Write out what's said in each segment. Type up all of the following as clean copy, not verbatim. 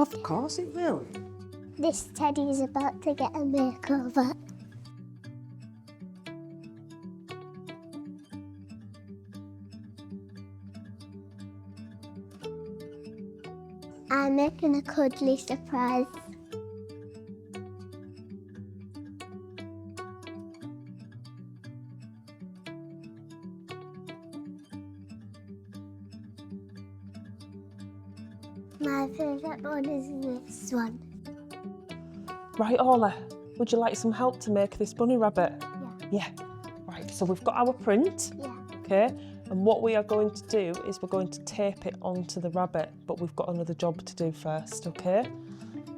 Of course it will. This teddy is about to get a makeover. I'm making a cuddly surprise. My favourite one is this one. Right, Orla, would you like some help to make this bunny rabbit? Yeah. Yeah. Right, so we've got our print. Yeah. Okay, and what we are going to do is we're going to tape it onto the rabbit, but we've got another job to do first, okay?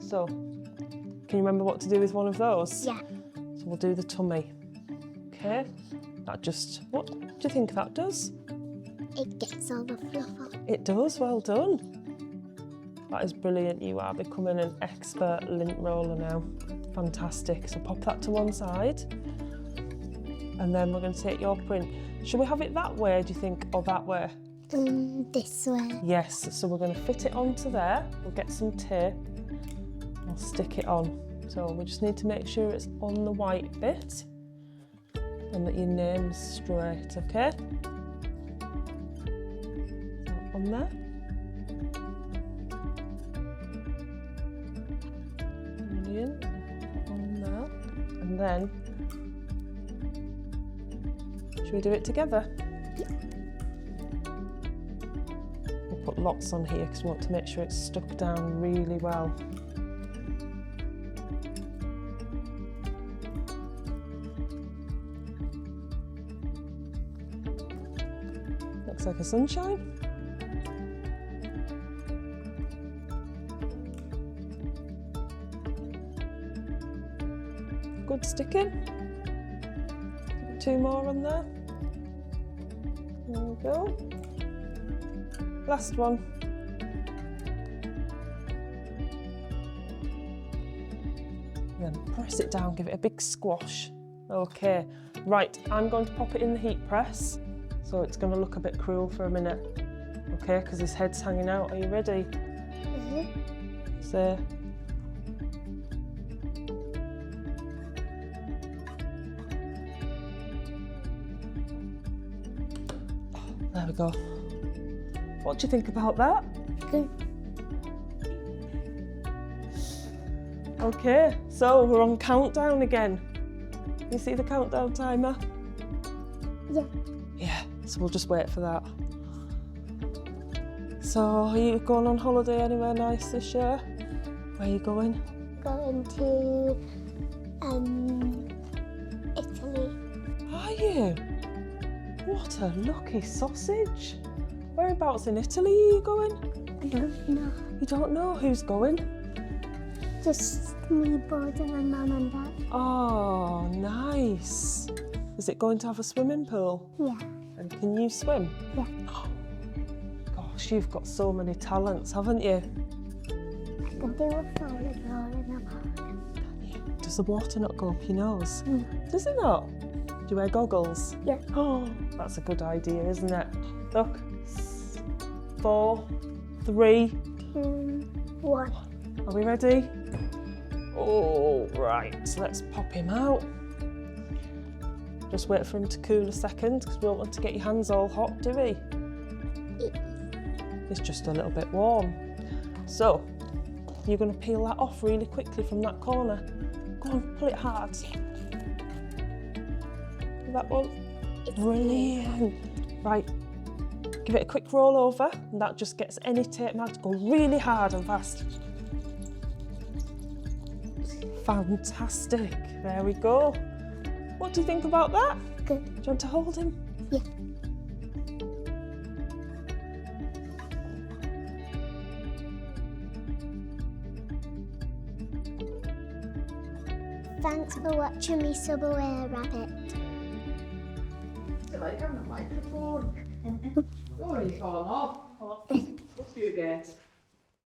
So, can you remember what to do with one of those? Yeah. So we'll do the tummy, okay? That just, what do you think that does? It gets all the fluff off. It does, well done. That is brilliant, you are becoming an expert lint roller now. Fantastic, so pop that to one side. And then we're going to take your print. Should we have it that way, do you think, or that way? This way. Yes, so we're going to fit it onto there. We'll get some tape. We'll stick it on. So we just need to make sure it's on the white bit and that your name's straight, okay? So on there. Brilliant. On there. And then, should we do it together? We'll put lots on here because we want to make sure it's stuck down really well. Looks like a sunshine. Good sticking. Two more on there. There we go. Last one. Then press it down, give it a big squash. Okay, right, I'm going to pop it in the heat press. So it's going to look a bit cruel for a minute. Okay, because his head's hanging out. Are you ready? So, there we go. What do you think about that? Good. Okay, so we're on countdown again. You see the countdown timer? Yeah. Yeah, so we'll just wait for that. So, are you going on holiday anywhere nice this year? Where are you going? Going to Italy. Are you? What a lucky sausage. Whereabouts in Italy are you going? I don't know. You don't know who's going? Just me, Bud, and my mum and dad. Oh, nice. Is it going to have a swimming pool? Yeah. And can you swim? Yeah. Oh, gosh, you've got so many talents, haven't you? I can do a forward roll in a morning. Does the water not go up your nose? Mm. Does it not? Do you wear goggles? Yeah. Oh, that's a good idea, isn't it? Look. 4, 3, 2, 1. Are we ready? Oh, right, so let's pop him out. Just wait for him to cool a second because we don't want to get your hands all hot, do we? It's just a little bit warm. So, you're going to peel that off really quickly from that corner. Go on, pull it hard. That one. Brilliant. Right, give it a quick roll over and that just gets any tape mark to go really hard and fast. Fantastic, there we go. What do you think about that? Good. Do you want to hold him? Yeah. Thanks for watching me sub away a rabbit. Like on the microphone. Oh, he's fallen off. What do you get?